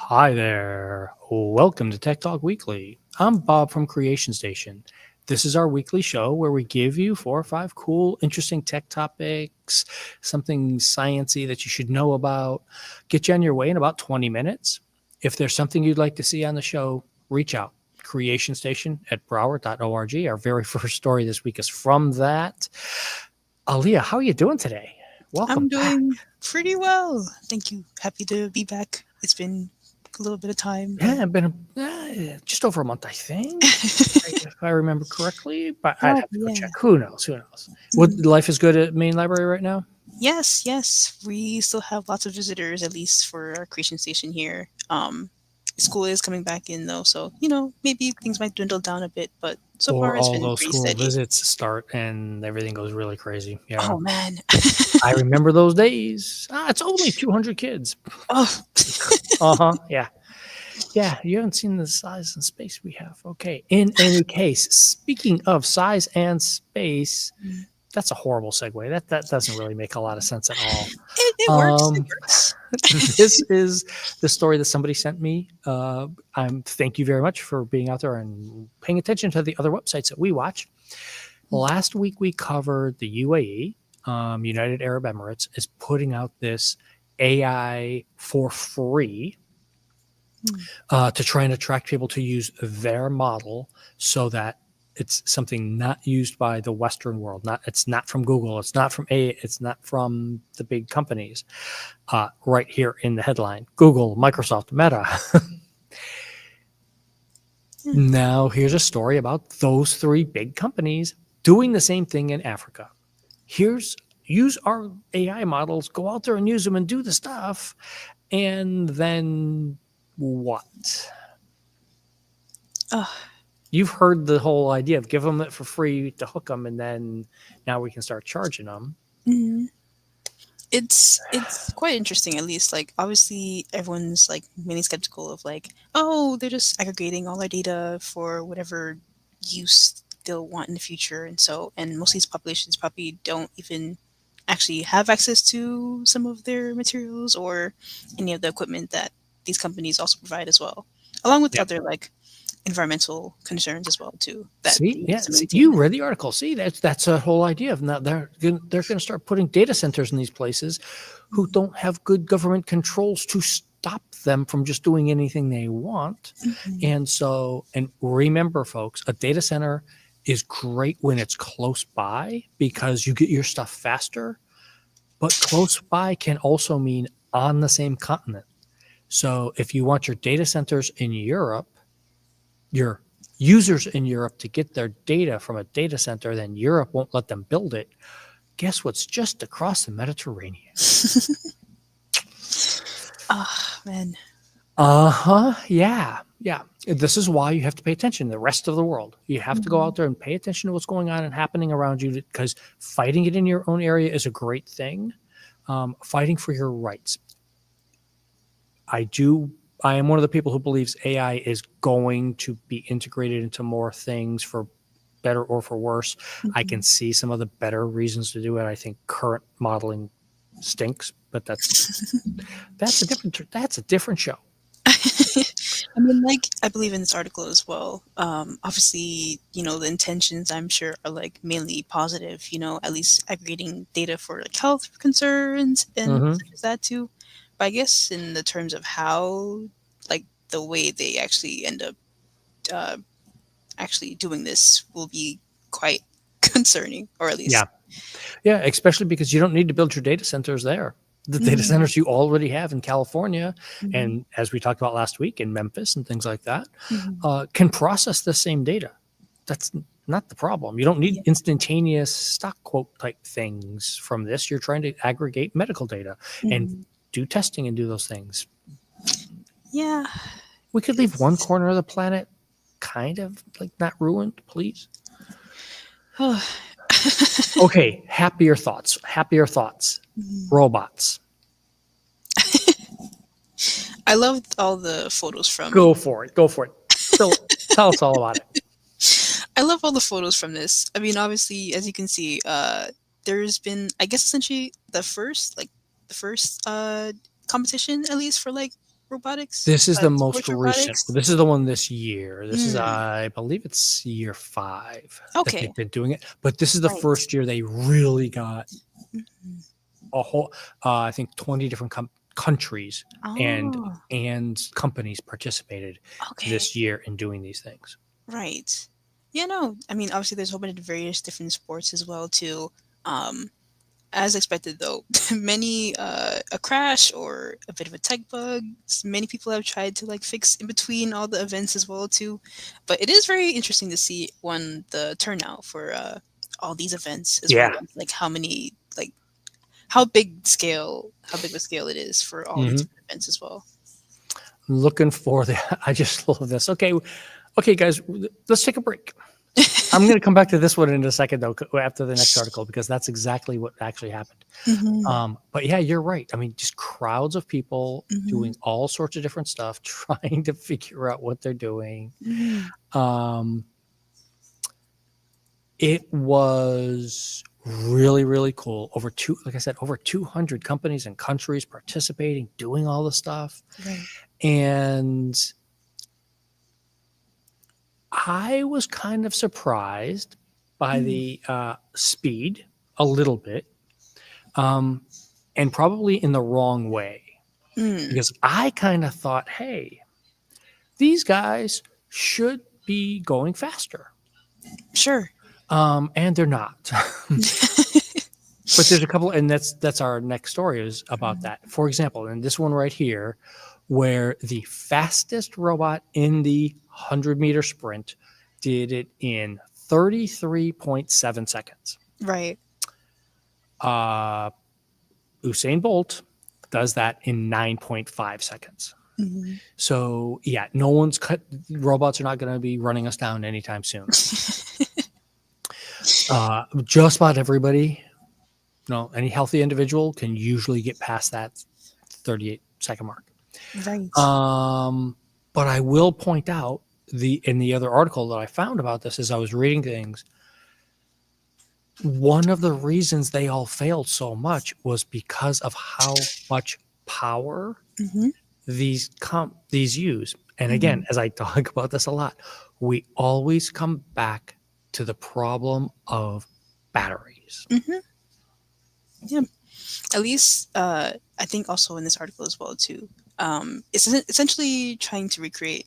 Hi there. Welcome to Tech Talk Weekly. I'm Bob from Creation Station. This is our weekly show where we give you 4 or 5 cool, interesting tech topics, something sciencey that you should know about, get you on your way in about 20 minutes. If there's something you'd like to see on the show, reach out. Creation Station at Broward.org. Our very first story this week is from that. Aaliyah, how are you doing today? Welcome I'm back. doing pretty well. Thank you. Happy to be back. It's been a little bit of time, but Yeah, been just over a month, I think, if I remember correctly. But I'd oh have to go yeah. check. Who knows? Who knows? What Mhm. life is good at main library right now? Yes. We still have lots of visitors, at least for our creation station here. School is coming back in though, so maybe things might dwindle down a bit, but so Or far it's all been those pretty school steady. visits start and everything goes really crazy. Yeah, Oh man. I remember those days. It's only 200 kids. Oh. Yeah. Yeah, you haven't seen the size and space we have. Okay. In any case, speaking of size and space, that's a horrible segue. That doesn't really make a lot of sense at all. It works. It Um, works. this is the story that somebody sent me. Thank you very much for being out there and paying attention to the other websites that we watch. Last week we covered the UAE, United Arab Emirates, is putting out this AI for free to try and attract people to use their model so that it's something not used by the Western world. It's not from Google. It's not from the big companies. Right here in the headline: Google, Microsoft, Meta. Hmm. Now here's a story about those three big companies doing the same thing in Africa. Use our AI models, go out there and use them and do the stuff, and then what? Oh, You've heard the whole idea of give them it for free to hook them, and then now we can start charging them. mhm. It's quite interesting, at least. Like, obviously everyone's like mainly skeptical of like, oh, they're just aggregating all our data for whatever use they'll want in the future. And most of these populations probably don't even actually have access to some of their materials or any of the equipment that these companies also provide as well, along with Yeah. other like environmental concerns as well too that they See, need yeah, to see, maintain. you read the article. See, that's a whole idea of now they're going to start putting data centers in these places who don't have good government controls to stop them from just doing anything they want. Mhm. And remember, folks, a data center is great when it's close by because you get your stuff faster. But close by can also mean on the same continent. So if you want your data centers in Europe, your users in Europe to get their data from a data center, then Europe won't let them build it. Guess what's just across the Mediterranean? Ah, man. Uh-huh. Yeah. Yeah. This is why you have to pay attention to the rest of the world. You have to go Mhm. out there and pay attention to what's going on and happening around you because fighting it in your own area is a great thing. Fighting for your rights. I do. I am one of the people who believes AI is going to be integrated into more things for better or for worse. I can Mhm. see some of the better reasons to do it. I think current modeling stinks, but that's a different show. I mean, like, I believe in this article as well. Obviously, the intentions I'm sure are like mainly positive, at least aggregating data for like health concerns and Hmm. such as that too. But I guess in the terms of how, like, the way they actually end up uh, actually doing this will be quite concerning, or at Yeah, least. yeah, especially because you don't need to build your data centers there. The data Mhm. centers you already have in California, Mhm. and as we talked about last week in Memphis and things like that, Mhm. can process the same data. That's not the problem. You don't need Yeah. instantaneous stock quote type things from this. You're trying to aggregate medical data and Mhm. do testing and do those things. Yeah. We could leave one It's. corner of the planet kind of like not ruined, please. Okay, happier thoughts. Happier thoughts. Mhm. Robots. I loved all the photos from. Go for it. Go for it. Tell us all about it. I love all the photos from this. I mean, obviously, as you can see, there's been, I guess, essentially the first competition, at least for like robotics? This is the most Sports recent. robotics? This is the one this year. This is, Mm, I believe it's year 5 that okay, they've been doing it. But this is the right. first year they really got Mhm. a whole, I think 20 different countries and Oh, companies participated okay. this year in doing these things. Right. Yeah, no. I mean, obviously, there's a whole bunch of various different sports as well too. Um, as expected, though, many a crash or a bit of a tech bug. Many people have tried to like fix in between all the events as well too. But it is very interesting to see one the turnout for all these events as Yeah. well. Like how many like how big of a scale it is for all these Hmm. different events as well. Looking for the, I just love this. Okay, guys, let's take a break. I'm going to come back to this one in a second, though, after the next article, because that's exactly what actually happened. Hmm. But yeah, you're right. I mean, just crowds of people Hmm. doing all sorts of different stuff, trying to figure out what they're doing. Hmm. Um, it was really, really cool. Like I said, over 200 companies and countries participating, doing all the stuff. Right. And I was kind of surprised by Mm. the speed a little bit, and probably in the wrong way, Mm. because I kind of thought, hey, these guys should be going faster, Sure. and they're not. But there's a couple, and that's our next story is about that. For example, in this one right here, where the fastest robot in the 100-meter sprint did it in 33.7 seconds. Right. Uh, Usain Bolt does that in 9.5 seconds. Mhm. So yeah, robots are not going to be running us down anytime soon. Just about everybody, any healthy individual can usually get past that 38-second mark. Right. But I will point out in the other article that I found about this as I was reading things, one of the reasons they all failed so much was because of how much power Mhm. these use. And again, Mhm. as I talk about this a lot, we always come back to the problem of batteries. Mhm. Yeah. At least, I think also in this article as well too. It's essentially trying to recreate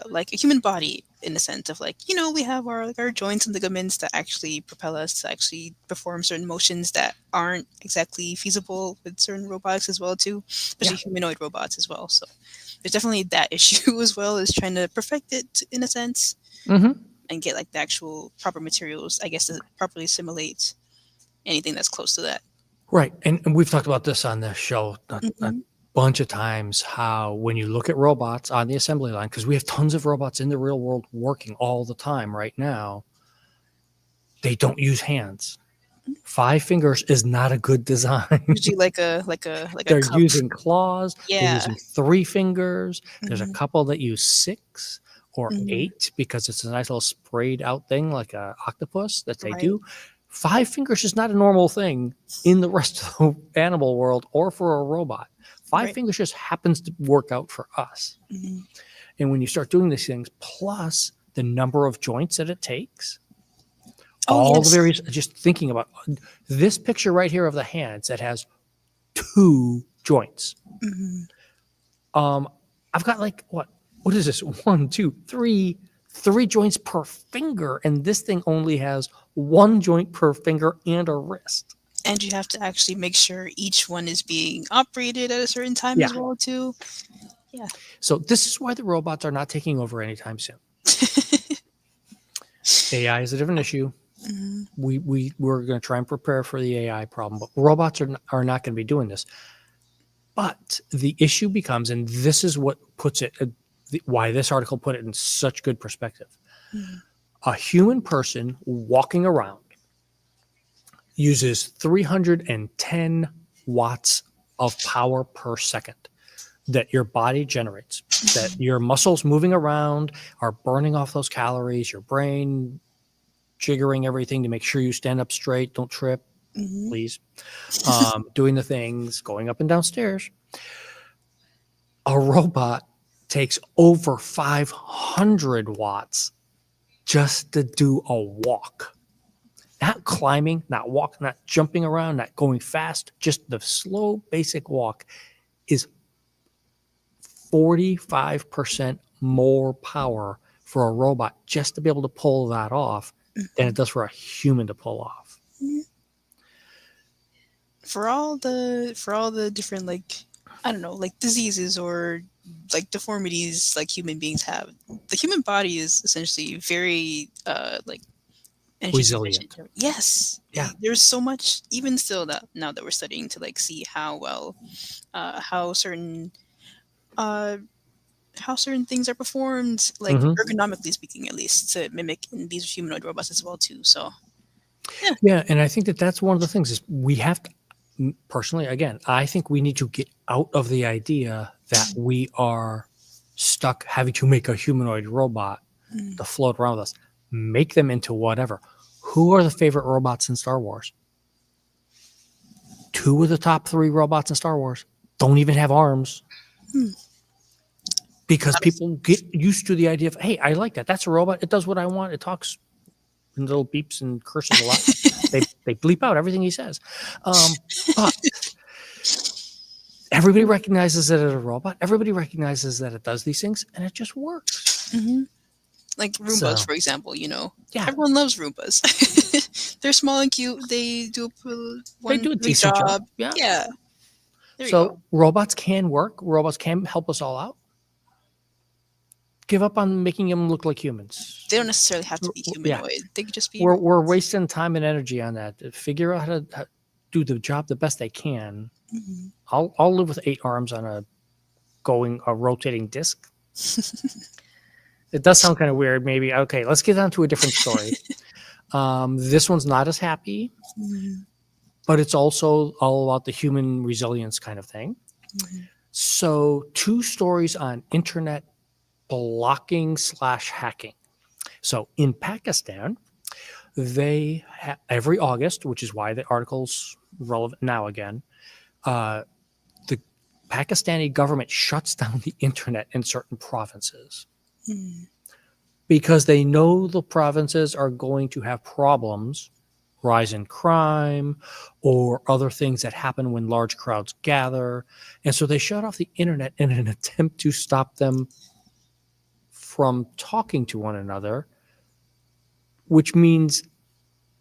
like a human body in the sense of like we have our like our joints and ligaments that actually propel us to actually perform certain motions that aren't exactly feasible with certain robotics as well too, especially Yeah. humanoid robots as well. So there's definitely that issue as well as trying to perfect it in a sense Hmm. and get like the actual proper materials, I guess, to properly simulate anything that's close to that. Right. And we've talked about this on the show a Hmm. bunch of times, how when you look at robots on the assembly line, because we have tons of robots in the real world working all the time right now, they don't use hands. 5 fingers is not a good design. Usually like a They're cup. using claws, they're Yeah. using 3 fingers. There's a Hmm. couple that use 6 or Hmm. 8 because it's a nice little sprayed out thing like a octopus that they Right. do. 5 fingers is not a normal thing in the rest of the animal world or for a robot. 5 Right. fingers just happens to work out for us. Hmm. And when you start doing these things, plus the number of joints that it takes, Oh all the yes. various, just thinking about this picture right here of the hands that has 2 joints. Hmm. Um, I've got like what is this? One, two, three joints per finger, and this thing only has 1 joint per finger and a wrist. And you have to actually make sure each one is being operated at a certain time Yeah. as well too. Yeah. So this is why the robots are not taking over anytime soon. AI is a different issue. Hmm. We're going to try and prepare for the AI problem, but robots are not going to be doing this. But the issue becomes, and this is what puts it, why this article put it in such good perspective. Hmm. A human person walking around uses 310 watts of power per second that your body generates, that your muscles moving around are burning off those calories, your brain jiggering everything to make sure you stand up straight, don't trip, Hmm. please, doing the things, going up and down stairs. a robot takes over 500 watts just to do a walk. Not climbing, not walking, not jumping around, not going fast. Just the slow, basic walk is 45% more power for a robot just to be able to pull that off than it does for a human to pull off. For all the different, like, I don't know, like diseases or like deformities like human beings have, the human body is essentially very like energy sufficient. Resilient. Yes. Yeah. There's so much, even still, that now that we're studying to like see how well how certain uh how certain things are performed, like Mhm. ergonomically speaking, at least, to mimic in these humanoid robots as well too. So yeah. Yeah, and I think that that's one of the things is we have to personally, again, I think we need to get out of the idea that we are stuck having to make a humanoid robot Mm. to float around with us. Make them into whatever. Who are the favorite robots in Star Wars? 2 of the top 3 robots in Star Wars don't even have arms Hmm. because That is- people get used to the idea of, hey, I like that. That's a robot. It does what I want. It talks in little beeps and curses a lot. They bleep out everything he says. But everybody recognizes that it's a robot. Everybody recognizes that it does these things, and it just works. Mhm. Like Roombas, So, for example, yeah, everyone loves Roombas. They're small and cute. They do they one do a great decent job. job. Yeah. Yeah, there you go. So robots can work. Robots can help us all out. Give up on making them look like humans. They don't necessarily have to be Yeah, humanoid. They could just be. we're wasting time and energy on that. Figure out how to do the job the best they can. Mhm. I'll live with 8 arms on a rotating disc. It does sound kind of weird, maybe. Okay, let's get on to a different story. This one's not as happy, Mhm. but it's also all about the human resilience kind of thing. Mhm. So 2 stories on internet blocking / hacking. So in Pakistan, they every August, which is why the article's relevant now again, the Pakistani government shuts down the internet in certain provinces Mhm. because they know the provinces are going to have problems, rise in crime, or other things that happen when large crowds gather. And so they shut off the internet in an attempt to stop them from talking to one another, which means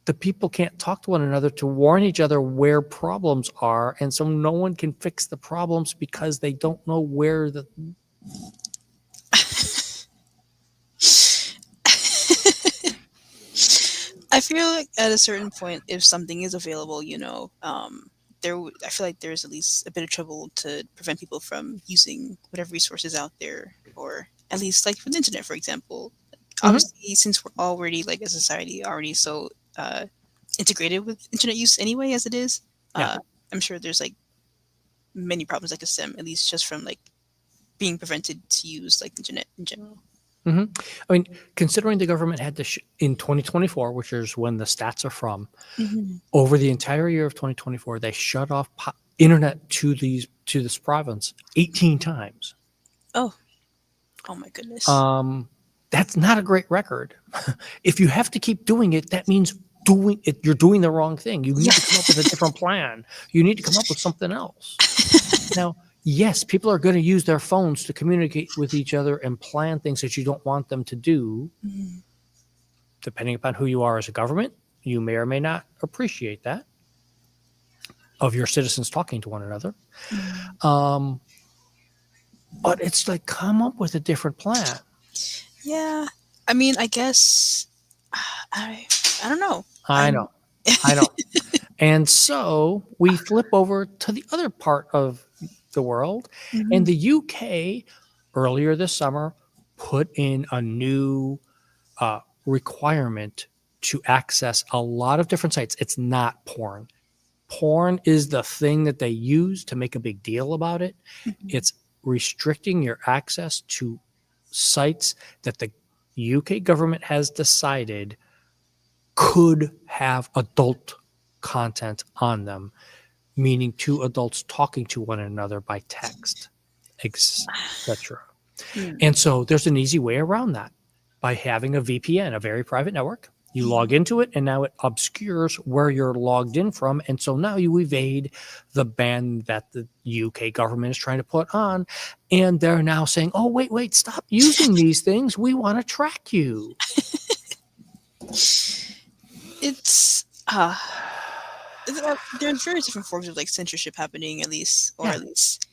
the people can't talk to one another to warn each other where problems are. And so no one can fix the problems because they don't know where the. I feel like at a certain point, if something is available, I feel like there's at least a bit of trouble to prevent people from using whatever resources out there, or at least like with the internet, for example. Mhm. Obviously, since we're already like a society already so integrated with internet use anyway, as it is, Yeah. I'm sure there's like many problems that could stem at least just from like being prevented to use like the internet in general. I mean, considering the government had to, in 2024, which is when the stats are from, Mm-hmm. over the entire year of 2024, they shut off internet to this province 18 times. Oh, oh my goodness. That's not a great record. If you have to keep doing it, that means you're doing the wrong thing. You need to come up with a different plan. You need to come up with something else. Now, yes, people are going to use their phones to communicate with each other and plan things that you don't want them to do. Mm-hmm. Depending upon who you are as a government, you may or may not appreciate that of your citizens talking to one another. But it's like, come up with a different plan. Yeah, I mean, I guess I I don't know. I know. And so we flip over to the other part of the world, and Mhm. the UK earlier this summer put in a new requirement to access a lot of different sites. It's not porn. Porn is the thing that they use to make a big deal about it. Mhm. It's restricting your access to sites that the UK government has decided could have adult content on them, meaning 2 adults talking to one another by text. etc. Mm. And so there's an easy way around that by having a VPN, a very private network. You log into it, and now it obscures where you're logged in from. And so now you evade the ban that the UK government is trying to put on. And they're now saying, oh, wait, stop using these things. We want to track you. It's there's various different forms of like censorship happening, at least, or Yeah. at least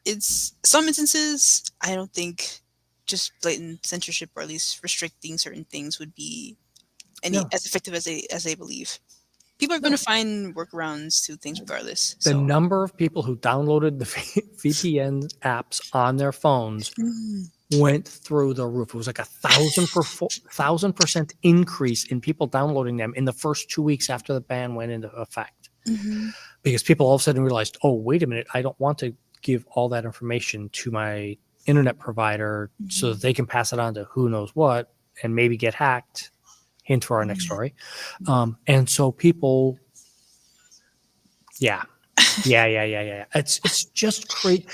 it's some instances. I don't think just blatant censorship or at least restricting certain things would be any No. as effective as they believe. People are going to find workarounds to things regardless. The So number of people who downloaded the VPN apps on their phones went through the roof. It was like 1,000% increase in people downloading them in the first 2 weeks after the ban went into effect. Because people all of a sudden realized, oh, wait a minute, I don't want to give all that information to my internet provider so that they can pass it on to who knows what and maybe get hacked. Hint for our next story. And so people, yeah. It's just great.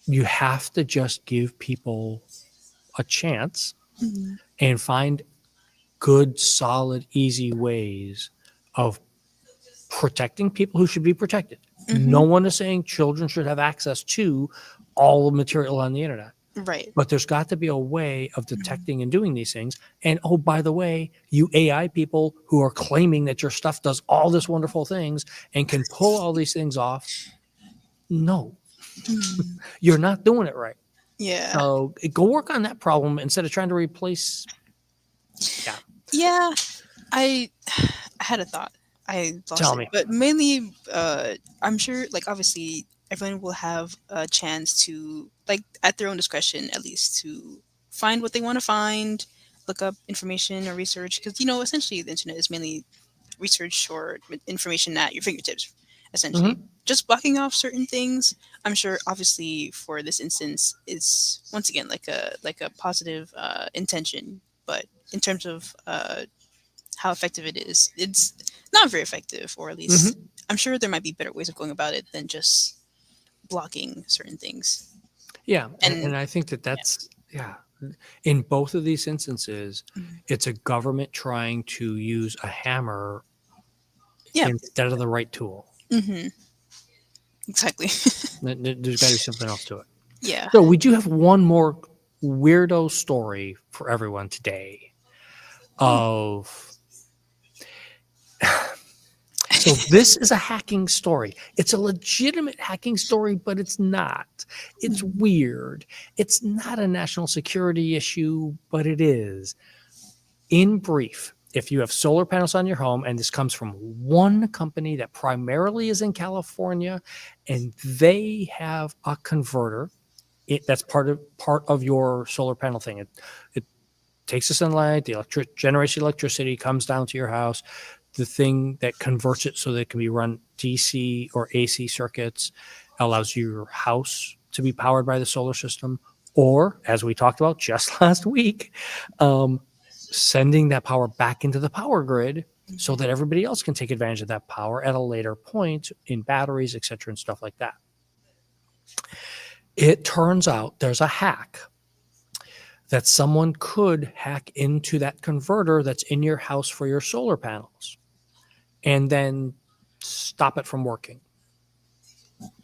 You have to just give people a chance and find good, solid, easy ways of protecting people who should be protected. No one is saying children should have access to all the material on the internet. right. But there's got to be a way of detecting and doing these things. And oh, by the way, you AI people who are claiming that your stuff does all this wonderful things and can pull all these things off, no, you're not doing it right. Yeah. So go work on that problem instead of trying to replace. Yeah. I had a thought. I lost Tell it. me. But mainly, I'm sure, like, obviously, everyone will have a chance to, like, at their own discretion, at least, to find what they want to find, look up information or research. Because, essentially, the internet is mainly research or information at your fingertips, essentially. Just blocking off certain things, I'm sure, obviously, for this instance, is, once again, like a positive intention. But in terms of how effective it is, it's not very effective, or at least I'm sure there might be better ways of going about it than just blocking certain things. Yeah. And- And I think that's, in both of these instances, it's a government trying to use a hammer instead of the right tool. Exactly. There's got to be something else to it. Yeah. So we do have one more weirdo story for everyone today. So this is a hacking story. It's a legitimate hacking story, but it's not. It's weird. It's not a national security issue, but it is. In brief, if you have solar panels on your home, and this comes from one company that primarily is in California, and they have a converter that's part of your solar panel thing. It takes the sunlight, generates the electricity, comes down to your house. The thing that converts it so that it can be run DC or AC circuits allows your house to be powered by the solar system, or, as we talked about just last week, sending that power back into the power grid so that everybody else can take advantage of that power at a later point in batteries, et cetera, and stuff like that. It turns out there's a hack that someone could hack into that converter that's in your house for your solar panels and then stop it from working,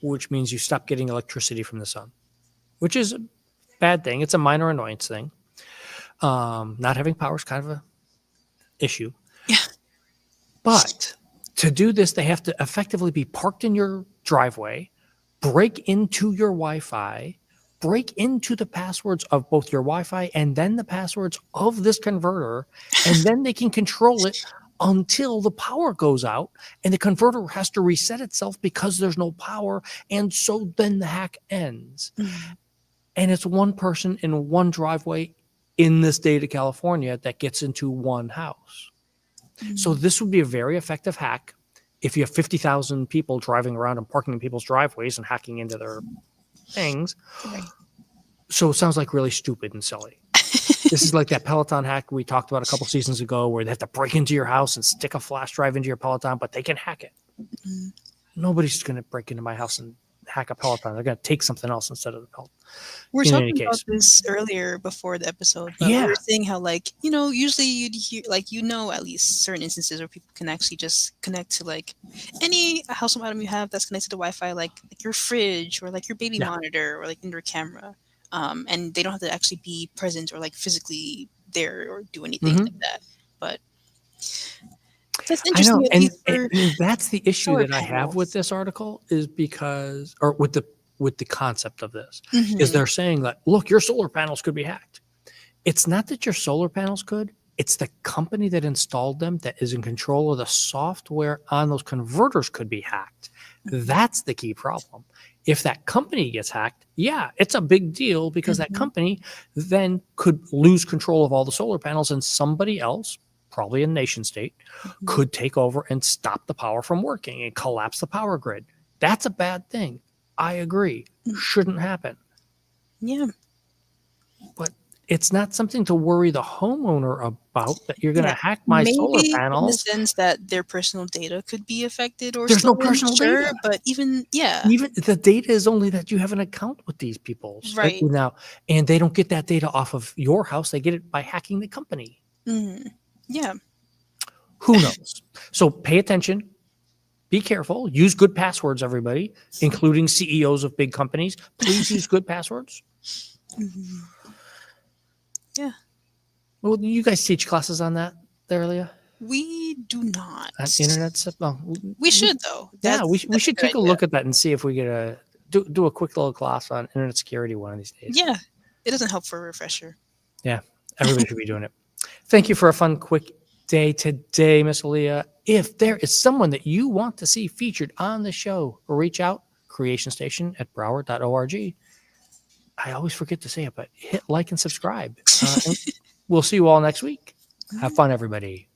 which means you stop getting electricity from the sun, which is a bad thing. It's a minor annoyance thing. Not having power is kind of an issue. Yeah. But to do this, they have to effectively be parked in your driveway, break into your Wi-Fi, break into the passwords of both your Wi-Fi and then the passwords of this converter, and then they can control it until the power goes out, and the converter has to reset itself because there's no power, and so then the hack ends. And it's one person in one driveway in the state of California that gets into one house. So this would be a very effective hack if you have 50,000 people driving around and parking in people's driveways and hacking into their things. Right. So it sounds like really stupid and silly. This is like that Peloton hack we talked about a couple seasons ago, where they have to break into your house and stick a flash drive into your Peloton, but they can hack it. Nobody's going to break into my house and hack a Peloton. They're going to take something else instead of the Peloton. We were In any talking about case. this earlier before the episode, but we Yeah. were saying how, like, usually you'd hear, like, at least certain instances where people can actually just connect to, like, any household item you have that's connected to Wi-Fi, like your fridge or like your baby Yeah. monitor or like indoor camera, and they don't have to actually be present or like physically there or do anything Mhm. like that. But that's I know, interesting. At and, least for and that's the issue solar that I have with panels. this article is because, or with the concept of this, is Mhm. they're saying that, look, your solar panels could be hacked. It's not that your solar panels could, it's the company that installed them that is in control of the software on those converters could be hacked. That's the key problem. If that company gets hacked, yeah, it's a big deal because that Mhm. company then could lose control of all the solar panels and somebody else, probably a nation state, Mhm. could take over and stop the power from working and collapse the power grid. That's a bad thing. I agree. Shouldn't happen. Yeah. But it's not something to worry the homeowner about that you're going to Yeah, hack my solar maybe in the panels. sense that their personal data could be affected or There's no stolen, personal sure, data. but even Even the data is only that you have an account with these people right. now, and they don't get that data off of your house. They get it by hacking the company. Yeah. Who knows? So pay attention. Be careful. Use good passwords, everybody, including CEOs of big companies. Please use good passwords. Yeah. Well, you guys teach classes on that there, Aaliya? We do not. On internet stuff? Oh, We should though. yeah, we That's should a good take a idea. look at that and see if we get do a quick little class on internet security one of these days. Yeah. It doesn't help for a refresher. Yeah, everybody should be doing it. Thank you for a fun, quick day today, Miss Aaliya. If there is someone that you want to see featured on the show, reach out, creationstation@broward.org. I always forget to say it, but hit like and subscribe. And we'll see you all next week. Have fun, everybody.